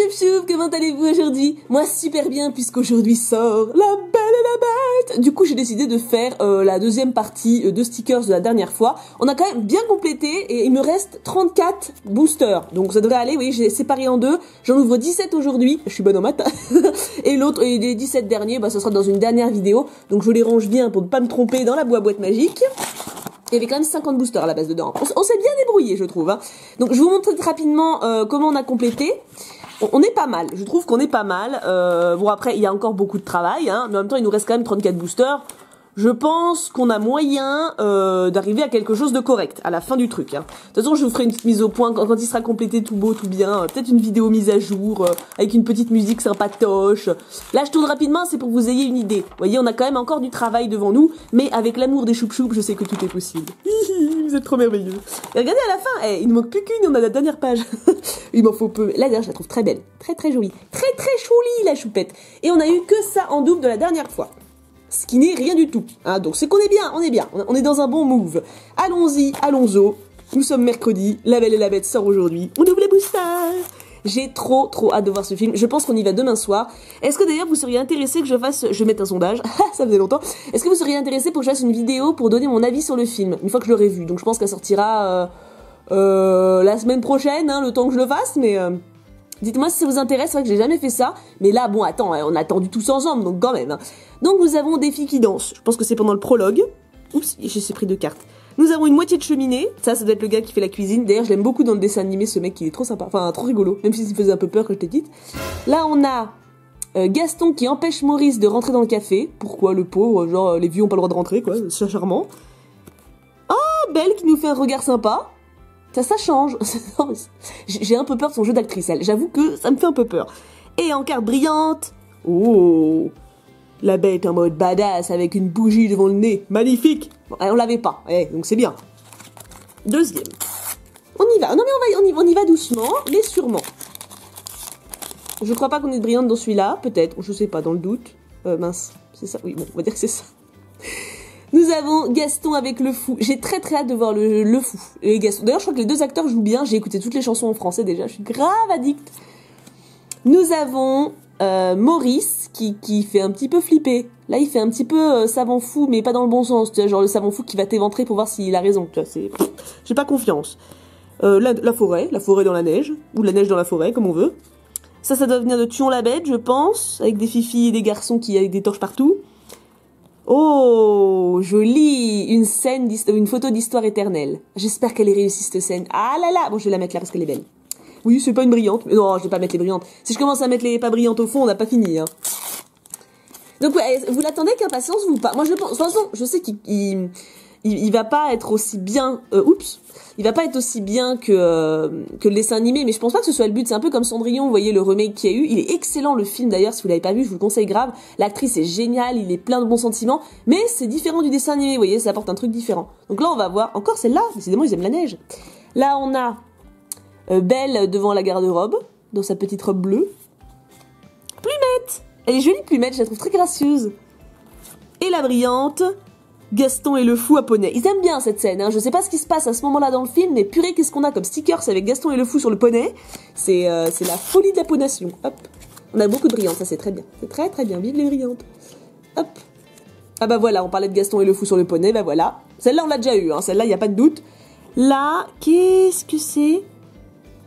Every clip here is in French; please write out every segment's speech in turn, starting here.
choup, comment allez-vous aujourd'hui? Moi super bien puisqu'aujourd'hui sort La Belle et la Bête. Du coup j'ai décidé de faire la deuxième partie de stickers de la dernière fois. On a quand même bien complété et il me reste 34 boosters. Donc ça devrait aller, vous voyez j'ai séparé en deux. J'en ouvre 17 aujourd'hui, je suis bonne en maths. Et l'autre, et les 17 derniers, bah ça sera dans une dernière vidéo. Donc je les range bien pour ne pas me tromper dans la boîte magique. Il y avait quand même 50 boosters à la base dedans. On s'est bien débrouillé, je trouve. Hein. Donc je vous montre très rapidement comment on a complété. On est pas mal, je trouve qu'on est pas mal. Bon après, il y a encore beaucoup de travail, hein, mais en même temps, il nous reste quand même 34 boosters. Je pense qu'on a moyen d'arriver à quelque chose de correct à la fin du truc. Hein. De toute façon, je vous ferai une petite mise au point quand il sera complété tout beau, tout bien. Peut-être une vidéo mise à jour avec une petite musique sympatoche. Là, je tourne rapidement, c'est pour que vous ayez une idée. Vous voyez, on a quand même encore du travail devant nous, mais avec l'amour des choup-choup, je sais que tout est possible. Vous êtes trop merveilleux. Et regardez à la fin, il ne manque plus qu'une, on a la dernière page. Il m'en faut peu. Là, d'ailleurs, je la trouve très belle, très très jolie, très très jolie la choupette. Et on a eu que ça en double de la dernière fois. Ce qui n'est rien du tout. Hein, donc c'est qu'on est bien, on est bien. On est dans un bon move. Allons-y, allons-y. Nous sommes mercredi. La Belle et la Bête sort aujourd'hui. On ouvre les boosters. J'ai trop hâte de voir ce film. Je pense qu'on y va demain soir. Est-ce que d'ailleurs vous seriez intéressé que je fasse... Je vais mettre un sondage. Ça faisait longtemps. Est-ce que vous seriez intéressé pour que je fasse une vidéo pour donner mon avis sur le film une fois que je l'aurai vu. Donc je pense qu'elle sortira la semaine prochaine, hein, le temps que je le fasse. Mais... dites-moi si ça vous intéresse, c'est vrai que j'ai jamais fait ça. Mais là, bon, attends, on a attendu tous ensemble, donc quand même. Hein. Donc nous avons des filles qui dansent. Je pense que c'est pendant le prologue. Oups, j'ai pris 2 cartes. Nous avons une moitié de cheminée. Ça doit être le gars qui fait la cuisine. D'ailleurs, je l'aime beaucoup dans le dessin animé, ce mec, il est trop sympa. Enfin, trop rigolo, même s'il faisait un peu peur quand j'étais petite. Là, on a Gaston qui empêche Maurice de rentrer dans le café. Pourquoi, le pauvre? Genre, les vieux ont pas le droit de rentrer, quoi. C'est charmant. Oh, Belle qui nous fait un regard sympa. Ça change. J'ai un peu peur de son jeu d'actrice, elle. J'avoue que ça me fait un peu peur. Et en carte brillante. Oh, la Bête en mode badass avec une bougie devant le nez. Magnifique. Bon, on l'avait pas, donc c'est bien. Deuxième. On y va. Non mais on y va doucement, mais sûrement. Je crois pas qu'on ait de brillante dans celui-là. Peut-être. Je sais pas, dans le doute. Mince. C'est ça. Oui, bon, on va dire que c'est ça. Nous avons Gaston avec le fou. J'ai très hâte de voir le fou. Et Gaston. D'ailleurs, je crois que les 2 acteurs jouent bien. J'ai écouté toutes les chansons en français déjà. Je suis grave addict. Nous avons Maurice qui fait un petit peu flipper. Là, il fait un petit peu savant fou, mais pas dans le bon sens. Tu vois, genre le savant fou qui va t'éventrer pour voir s'il a raison. Tu vois, c'est... J'ai pas confiance. La forêt dans la neige. Ou la neige dans la forêt, comme on veut. Ça doit venir de Tuons la Bête, je pense. Avec des filles et des garçons qui avec des torches partout. Oh, joli, une photo d'histoire éternelle. J'espère qu'elle est réussie cette scène. Ah là là, bon je vais la mettre là parce qu'elle est belle. Oui, c'est pas une brillante. Non, je vais pas mettre les brillantes. Si je commence à mettre les pas brillantes au fond, on n'a pas fini. Hein. Donc ouais, vous l'attendez avec impatience ou pas? Moi je pense, de toute façon, je sais qu'il va pas être aussi bien. Il va pas être aussi bien que le dessin animé, mais je pense pas que ce soit le but. C'est un peu comme Cendrillon, vous voyez le remake qu'il y a eu. Il est excellent le film d'ailleurs, si vous l'avez pas vu, je vous le conseille grave. L'actrice est géniale, il est plein de bons sentiments, mais c'est différent du dessin animé, vous voyez, ça apporte un truc différent. Donc là on va voir, encore celle-là, décidément ils aiment la neige. Là on a Belle devant la garde-robe, dans sa petite robe bleue. Plumette, elle est jolie Plumette, je la trouve très gracieuse. Et la brillante... Gaston et le fou à poney. Ils aiment bien cette scène, hein. Je sais pas ce qui se passe à ce moment-là dans le film, mais purée, qu'est-ce qu'on a comme stickers avec Gaston et le fou sur le poney. C'est la folie de la ponation. Hop. On a beaucoup de brillantes, ça c'est très bien. C'est très bien, vive les brillantes. Hop. Ah bah voilà, on parlait de Gaston et le fou sur le poney, bah voilà. Celle-là on l'a déjà eu, hein. Celle-là il n'y a pas de doute. Là, qu'est-ce que c'est?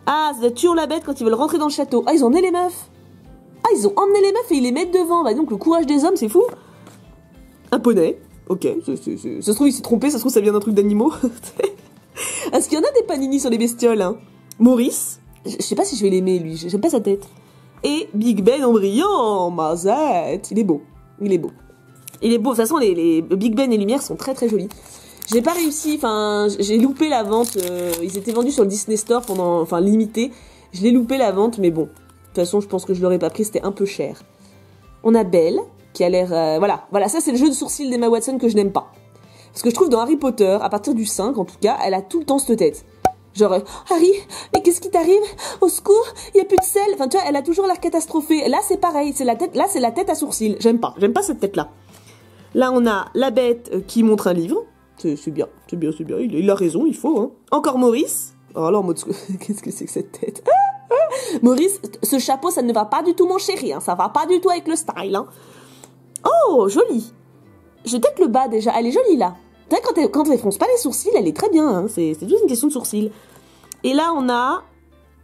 Ah, c'est Tuons la Bête quand ils veulent rentrer dans le château. Ah, ils ont emmené les meufs. Ah, ils ont emmené les meufs et ils les mettent devant. Bah donc le courage des hommes, c'est fou. Un poney. Ok, ça se trouve il s'est trompé, ça se trouve ça vient d'un truc d'animaux. Est-ce qu'il y en a des panini sur les bestioles, hein? Maurice, je sais pas si je vais l'aimer lui, j'aime pas sa tête. Et Big Ben en brillant, Mazette, il est beau. Il est beau, de toute façon les Big Ben et Lumière sont très jolis. J'ai pas réussi, enfin j'ai loupé la vente, ils étaient vendus sur le Disney Store limité. Je l'ai loupé la vente, mais bon, de toute façon je pense que je l'aurais pas pris, c'était un peu cher. On a Belle, qui a l'air... voilà, ça c'est le jeu de sourcils d'Emma Watson que je n'aime pas. Parce que je trouve dans Harry Potter, à partir du 5 en tout cas, elle a tout le temps cette tête. Genre, Harry, mais qu'est-ce qui t'arrive? Au secours, il y a plus de sel. Enfin tu vois, elle a toujours l'air catastrophée. Là c'est pareil, c'est la tête à sourcils. J'aime pas cette tête-là. Là on a la Bête qui montre un livre. C'est bien, il a raison, il faut. Hein. Encore Maurice. Alors là en mode, qu'est-ce que c'est que cette tête? Maurice, ce chapeau, ça ne va pas du tout, mon chéri. Hein. Ça va pas du tout avec le style. Hein. Oh, jolie. Je tête le bas déjà. Elle est jolie là. Quand elle fronce pas les sourcils, elle est très bien. Hein. C'est juste une question de sourcils. Et là, on a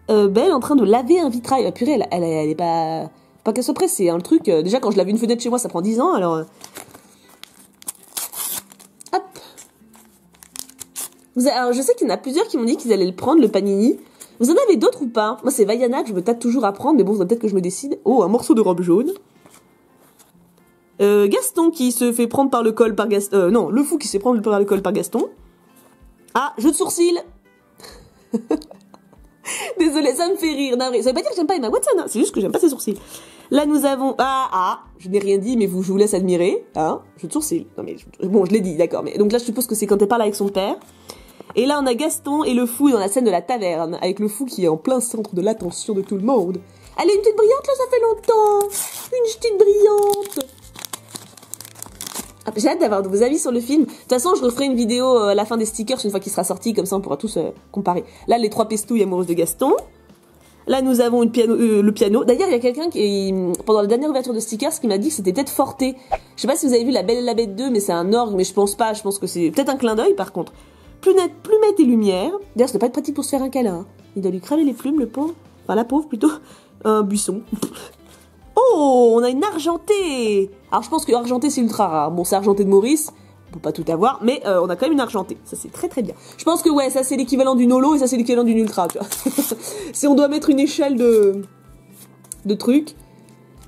Belle en train de laver un vitrail. Ah, purée, elle est pas... Pas qu'elle soit pressée. Hein, le truc, déjà, quand je lave une fenêtre chez moi, ça prend 10 ans. Alors... Hop. Alors, je sais qu'il y en a plusieurs qui m'ont dit qu'ils allaient le prendre, le panini. Vous en avez d'autres ou pas? Moi, c'est Vaiana que je me tâte toujours à prendre, mais bon, peut-être que je me décide. Oh, un morceau de robe jaune. Gaston qui se fait prendre par le col par Gaston. Non, le fou qui se fait prendre par le col par Gaston. Ah, jeu de sourcils. Désolée, ça me fait rire. Non, ça veut pas dire que j'aime pas Emma Watson, hein. C'est juste que j'aime pas ses sourcils. Là, nous avons... je n'ai rien dit, mais je vous laisse admirer. Hein, jeu de sourcils. Non, mais... Bon, je l'ai dit, d'accord. Mais donc là, je suppose que c'est quand elle parle avec son père. Et là, on a Gaston et le fou dans la scène de la taverne, avec le fou qui est en plein centre de l'attention de tout le monde. Elle est une petite brillante, là, ça fait longtemps. Une petite brillante. Ah, j'ai hâte d'avoir vos avis sur le film. De toute façon, je referai une vidéo à la fin des stickers une fois qu'il sera sorti, comme ça on pourra tous comparer. Là, les 3 pestouilles amoureuses de Gaston. Là, nous avons le piano. D'ailleurs, il y a quelqu'un qui, pendant la dernière ouverture de stickers, qui m'a dit que c'était peut-être Forté. Je sais pas si vous avez vu La Belle et la Bête 2, mais c'est un orgue, mais je pense pas. Je pense que c'est peut-être un clin d'œil, par contre. Plumette et lumière. D'ailleurs, ça doit pas être pratique pour se faire un câlin. Hein. Il doit lui cramer les plumes, le pauvre. Enfin, la pauvre, plutôt. Un buisson. Oh, on a une argentée. Alors, je pense que argentée, c'est ultra rare. Bon, c'est argenté de Maurice. On peut pas tout avoir, mais on a quand même une argentée. Ça, c'est très très bien. Je pense que, ouais, ça, c'est l'équivalent d'une holo et ça, c'est l'équivalent d'une ultra, tu vois. Si on doit mettre une échelle de trucs.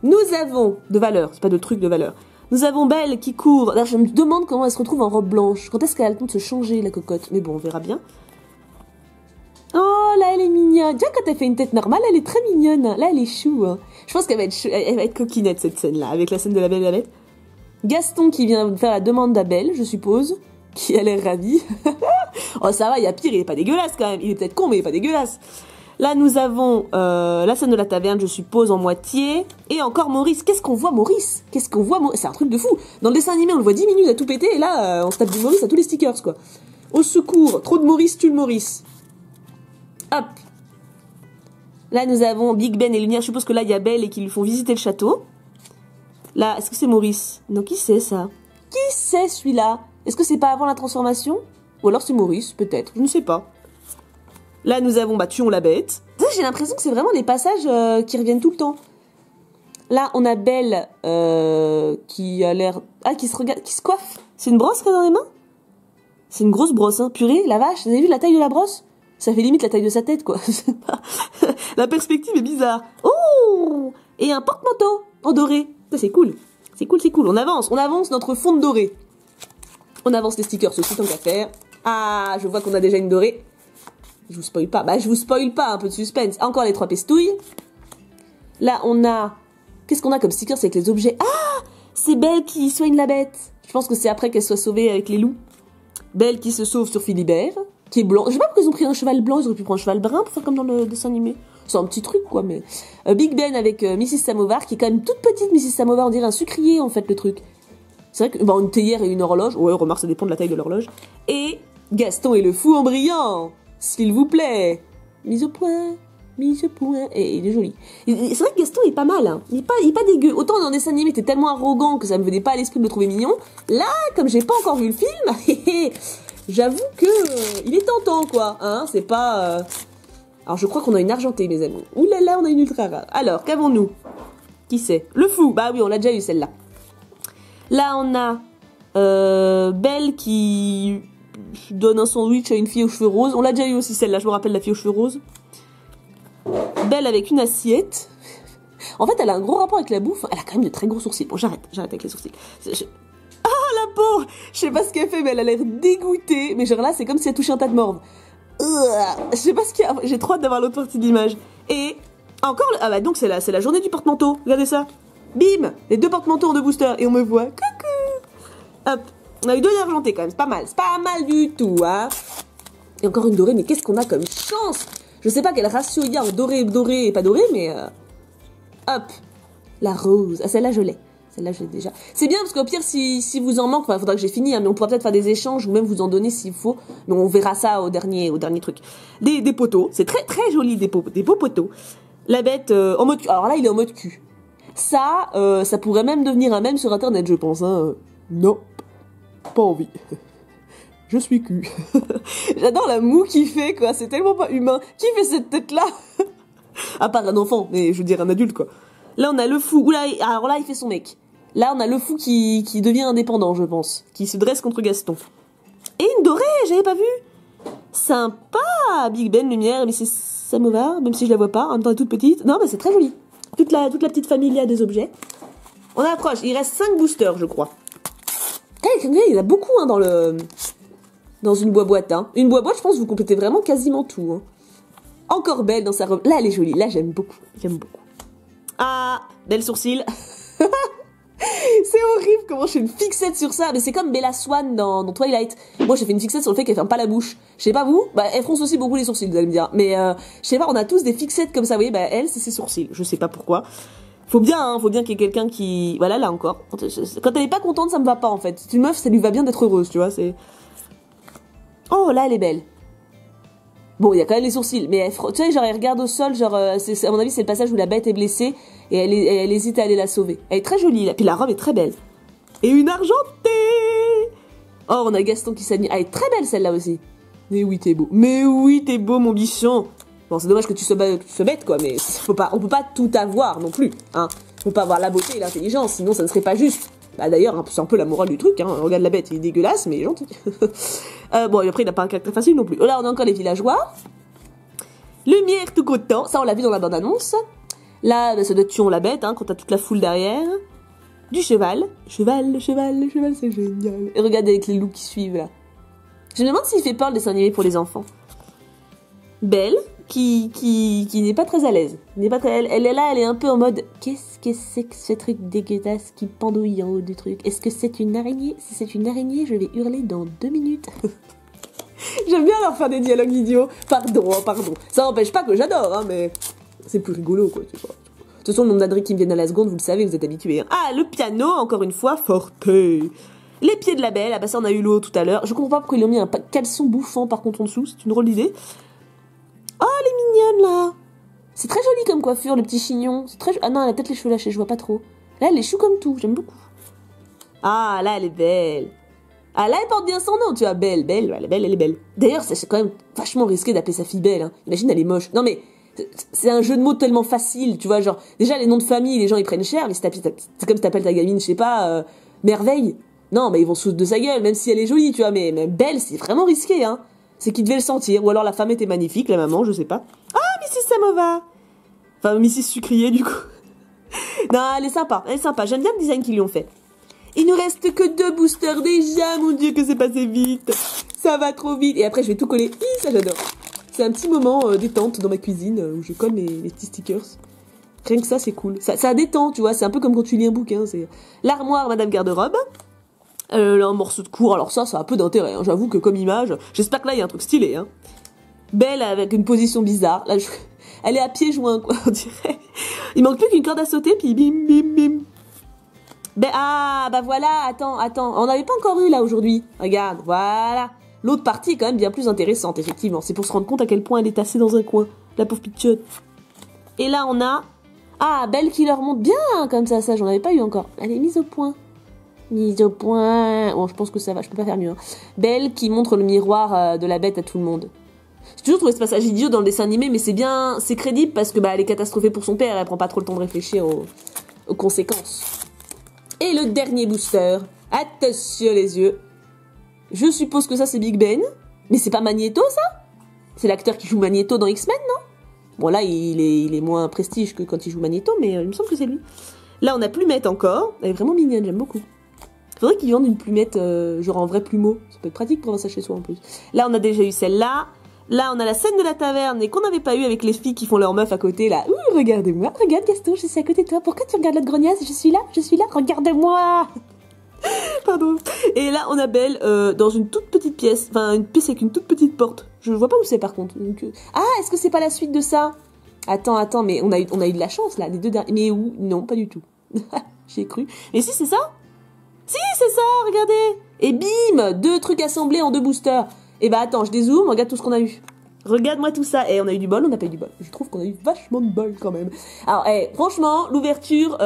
Nous avons... De valeur. C'est pas de trucs, de valeur. Nous avons Belle qui court. Alors, je me demande comment elle se retrouve en robe blanche. Quand est-ce qu'elle a le temps de se changer, la cocotte? Mais bon, on verra bien. Oh, là, elle est mignonne. Déjà, quand elle fait une tête normale, elle est très mignonne. Là, elle est chou. Hein. Je pense qu'elle va être elle va être coquinette, cette scène-là, avec la scène de La Belle et la Bête. Gaston qui vient faire la demande d'Abel, je suppose. Qui a l'air ravi. Oh, ça va, il y a pire, il est pas dégueulasse, quand même. Il est peut-être con, mais il est pas dégueulasse. Là, nous avons la scène de la taverne, je suppose, en moitié. Et encore Maurice. Qu'est-ce qu'on voit, Maurice? Qu'est-ce qu'on voit, Maurice? C'est un truc de fou. Dans le dessin animé, on le voit 10 minutes à tout péter. Et là, on se tape du Maurice à tous les stickers, quoi. Au secours. Trop de Maurice tue le Maurice. Hop. Là, nous avons Big Ben et Lumière. Je suppose que là, il y a Belle et qui lui font visiter le château. Là, est-ce que c'est Maurice? Non, qui c'est, ça? Qui c'est, celui-là? Est-ce que c'est pas avant la transformation? Ou alors c'est Maurice, peut-être. Je ne sais pas. Là, nous avons, tuons la bête. J'ai l'impression que c'est vraiment les passages qui reviennent tout le temps. Là, on a Belle qui a l'air... Ah, qui se regarde... Qui se coiffe. C'est une brosse qu'elle a dans les mains? C'est une grosse brosse, hein. Purée, la vache, vous avez vu la taille de la brosse? Ça fait limite la taille de sa tête, quoi. La perspective est bizarre. Oh! Et un porte-manteau en doré. Ça, c'est cool. C'est cool, c'est cool. On avance notre fond de doré. On avance les stickers aussi, tant qu'à faire. Ah, je vois qu'on a déjà une dorée. Je vous spoil pas. Je vous spoil pas, un peu de suspense. Encore les 3 pestouilles. Là, on a... Qu'est-ce qu'on a comme stickers avec les objets? Ah! C'est Belle qui soigne la bête. Je pense que c'est après qu'elle soit sauvée avec les loups. Belle qui se sauve sur Philibert, qui est blanc. Je sais pas pourquoi ils ont pris un cheval blanc, ils auraient pu prendre un cheval brun pour faire comme dans le dessin animé. C'est un petit truc, quoi, mais... Big Ben avec Mrs. Samovar, qui est quand même toute petite, Mrs. Samovar, on dirait un sucrier, en fait, le truc. C'est vrai que... une théière et une horloge. Ouais, remarque, ça dépend de la taille de l'horloge. Et Gaston et le fou en brillant. S'il vous plaît. Mise au point. Mise au point. Et il est joli. C'est vrai que Gaston est pas mal, hein. Il est pas dégueu. Autant dans le dessin animé, t'es tellement arrogant que ça me venait pas à l'esprit de le trouver mignon. Là, comme j'ai pas encore vu le film, j'avoue que il est tentant, quoi. Hein, c'est pas... Alors, je crois qu'on a une argentée, mes amis. Ouh là là, on a une ultra rare. Alors, qu'avons-nous? Qui c'est? Le fou. Bah oui, on l'a déjà eu, celle-là. Là, on a Belle qui donne un sandwich à une fille aux cheveux roses. On l'a déjà eu aussi, celle-là. Je me rappelle la fille aux cheveux roses. Belle avec une assiette. En fait, elle a un gros rapport avec la bouffe. Elle a quand même de très gros sourcils. Bon, j'arrête avec les sourcils. Ah, la pauvre! Je sais pas ce qu'elle fait, mais elle a l'air dégoûtée. Mais genre là, c'est comme si elle touchait un tas de morve. Je sais pas ce qu'il y a. J'ai trop hâte d'avoir l'autre partie de l'image. Et encore... Ah bah donc, c'est la journée du porte-manteau. Regardez ça. Bim! Les 2 porte-manteaux en 2 boosters. Et on me voit. Coucou! Hop. On a eu 2 argentés quand même. C'est pas mal. C'est pas mal du tout, hein. Et encore une dorée. Mais qu'est-ce qu'on a comme chance! Je sais pas quel ratio il y a en doré et pas doré, mais... Hop. La rose. Ah, celle-là, je l'ai. Celle-là, je l'ai déjà. C'est bien parce qu'au pire, si vous en manque, enfin, faudra que j'ai fini, hein, mais on pourra peut-être faire des échanges ou même vous en donner s'il faut. Mais on verra ça au dernier truc. Des poteaux. C'est très très joli, des beaux poteaux. La bête en mode cul. Alors là, il est en mode cul. Ça pourrait même devenir un mème sur internet, je pense. Hein. Non, pas envie. Je suis cul. J'adore la moue qu'il fait, quoi. C'est tellement pas humain. Qui fait cette tête-là? À part un enfant, mais je veux dire un adulte, quoi. Là, on a le fou. Oula, alors là, il fait son mec. Là, on a le fou qui devient indépendant, je pense. Qui se dresse contre Gaston. Et une dorée, j'avais pas vu. Sympa, Big Ben, lumière, mais c'est Samovar, même si je la vois pas. En même temps, elle est toute petite. Non, mais c'est très joli. Toute la petite famille, il y a des objets. On approche. Il reste 5 boosters, je crois. Il y en a beaucoup, hein, dans une boîte, hein. Une boîte, je pense, vous complétez vraiment quasiment tout, hein. Encore Belle dans sa robe. Là, elle est jolie. Là, j'aime beaucoup. Ah, belle sourcil. C'est horrible comment je fais une fixette sur ça. Mais c'est comme Bella Swan dans Twilight. Moi, j'ai fait une fixette sur le fait qu'elle ferme pas la bouche. Je sais pas vous. Bah, elle fronce aussi beaucoup les sourcils, vous allez me dire. Mais je sais pas, on a tous des fixettes comme ça. Vous voyez, bah, elle, c'est ses sourcils. Je sais pas pourquoi. Faut bien qu'il y ait quelqu'un qui... Voilà, là encore. Quand elle est pas contente, ça me va pas, en fait. C'est une meuf, ça lui va bien d'être heureuse, tu vois. C'est... Oh, là, elle est belle. Bon, il y a quand même les sourcils, mais tu sais, genre, elle regarde au sol, genre, à mon avis, c'est le passage où la bête est blessée, et elle hésite à aller la sauver. Elle est très jolie, là, puis la robe est très belle. Et une argentée! Oh, on a Gaston qui s'anime. Elle est très belle, celle-là aussi. Mais oui, t'es beau. Mon bichon. Bon, c'est dommage que tu sois bête, quoi, mais on peut pas tout avoir non plus, hein. On peut pas avoir la beauté et l'intelligence, sinon ça ne serait pas juste. Bah d'ailleurs, c'est un peu la morale du truc, hein. Regarde la bête, il est dégueulasse, mais il est gentil. Bon, et après, il n'a pas un caractère facile non plus. Là, on a encore les villageois. Lumière tout content. Ça, on l'a vu dans la bande-annonce. Là, bah, ça doit être tuer la bête, hein, quand t'as toute la foule derrière. Du cheval. Le cheval, c'est génial. Et regardez avec les loups qui suivent, là. Je me demande s'il fait peur le dessin animé pour les enfants. Belle, qui n'est pas très à l'aise. Elle est là, elle est un peu en mode qu'est-ce que c'est que ce truc dégueulasse qui pendouille en haut du truc? Est-ce que c'est une araignée? Si c'est une araignée, je vais hurler dans 2 minutes. J'aime bien leur faire des dialogues idiots. Pardon. Ça n'empêche pas que j'adore, hein, mais c'est plus rigolo, quoi, tu vois. De toute façon, le nombre d'adris qui me viennent à la seconde, vous le savez, vous êtes habitués. Hein. Ah, le piano, encore une fois, forte. Les pieds de la belle, ah bah ça on a eu l'eau tout à l'heure. Je comprends pas pourquoi ils ont mis un caleçon bouffant par contre en dessous, c'est une drôle d'idée. Oh, elle est mignonne, là. C'est très joli comme coiffure, le petit chignon. C'est très... Ah non, elle a peut-être les cheveux lâchés, je vois pas trop. Là, elle est chou comme tout, j'aime beaucoup. Ah, là, elle est belle. Ah, là, elle porte bien son nom, tu vois. Belle, elle est belle. D'ailleurs, c'est quand même vachement risqué d'appeler sa fille belle, hein. Imagine, elle est moche. Non, mais c'est un jeu de mots tellement facile, tu vois. Genre, déjà, les noms de famille, les gens, ils prennent cher, mais c'est comme si t'appelles ta gamine, je sais pas, Merveille. Non, mais ils vont se foutre de sa gueule, même si elle est jolie, tu vois. Mais belle, c'est vraiment risqué, hein. C'est qu'il devait le sentir. Ou alors la femme était magnifique, la maman, je sais pas. Ah, Mrs. Samovar. Enfin, Mrs. Sucrier, du coup. Non, elle est sympa. J'aime bien le design qu'ils lui ont fait. Il nous reste que 2 boosters déjà. Mon Dieu, que c'est passé vite. Ça va trop vite. Et après, je vais tout coller. Ça, j'adore. C'est un petit moment détente dans ma cuisine où je colle mes petits stickers. Rien que ça, c'est cool. Ça détend, tu vois. C'est un peu comme quand tu lis un bouquin. C'est l'armoire Madame Garde-robe. Là, un morceau de cour, alors ça a un peu d'intérêt, hein. J'avoue que comme image, j'espère que là il y a un truc stylé, hein. Belle avec une position bizarre, là, elle est à pieds joints, quoi, on dirait. Il manque plus qu'une corde à sauter, puis bim, bim, bim. Bah voilà, attends, on n'avait pas encore eu là aujourd'hui, regarde, voilà. L'autre partie est quand même bien plus intéressante, effectivement, c'est pour se rendre compte à quel point elle est tassée dans un coin, la pauvre pitchotte. Et là on a, Belle qui leur monte bien, comme ça, j'en avais pas eu encore, elle est mise au point. Mise au point. Bon, je pense que ça va, je peux pas faire mieux. Hein. Belle qui montre le miroir de la bête à tout le monde. J'ai toujours trouvé ce passage idiot dans le dessin animé, mais c'est crédible parce que elle est catastrophée pour son père, elle prend pas trop le temps de réfléchir aux conséquences. Et le dernier booster. Attention les yeux. Je suppose que ça c'est Big Ben, mais c'est pas Magneto ça? C'est l'acteur qui joue Magneto dans X-Men, non? Bon là il est moins prestige que quand il joue Magneto, mais il me semble que c'est lui. Là on a Plumette encore, elle est vraiment mignonne, j'aime beaucoup. Faudrait qu'ils vendent une plumette, genre en vrai plumeau. Ça peut être pratique pour avoir ça chez soi en plus. Là, on a déjà eu celle-là. Là, on a la scène de la taverne et qu'on n'avait pas eu avec les filles qui font leur meuf à côté, là. Ouh, regardez-moi. Regarde, Gaston, je suis à côté de toi. Pourquoi tu regardes l'autre grognasse? Je suis là. Regarde-moi. Pardon. Et là, on a Belle dans une toute petite pièce. Enfin, une pièce avec une toute petite porte. Je vois pas où c'est, par contre. Donc, ah, est-ce que c'est pas la suite de ça? Attends, mais on a eu de la chance, là, les 2 derniers. Mais où? Non, pas du tout. J'ai cru. Mais si, c'est ça. Si, c'est ça, regardez. Et bim, 2 trucs assemblés en 2 boosters. Et bah attends, je dézoome, regarde tout ce qu'on a eu. Regarde-moi tout ça. Et on a eu du bol, on n'a pas eu du bol. Je trouve qu'on a eu vachement de bol quand même. Alors, franchement, l'ouverture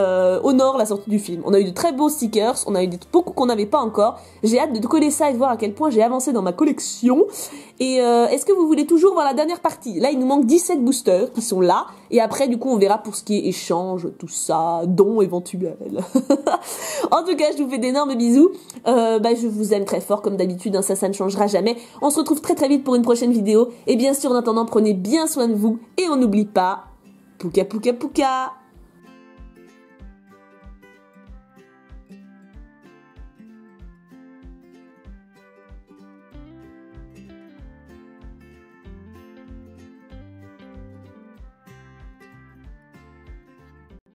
honore la sortie du film. On a eu de très beaux stickers, on a eu beaucoup qu'on n'avait pas encore. J'ai hâte de coller ça et de voir à quel point j'ai avancé dans ma collection. Et est-ce que vous voulez toujours voir la dernière partie? Là, il nous manque 17 boosters qui sont là. Et après, du coup, on verra pour ce qui est échange, tout ça, dons éventuels. En tout cas, je vous fais d'énormes bisous. Je vous aime très fort comme d'habitude, hein, ça ne changera jamais. On se retrouve très très vite pour une prochaine vidéo. Et bien sûr, en attendant, prenez bien soin de vous. Et on n'oublie pas, pouka pouka pouka.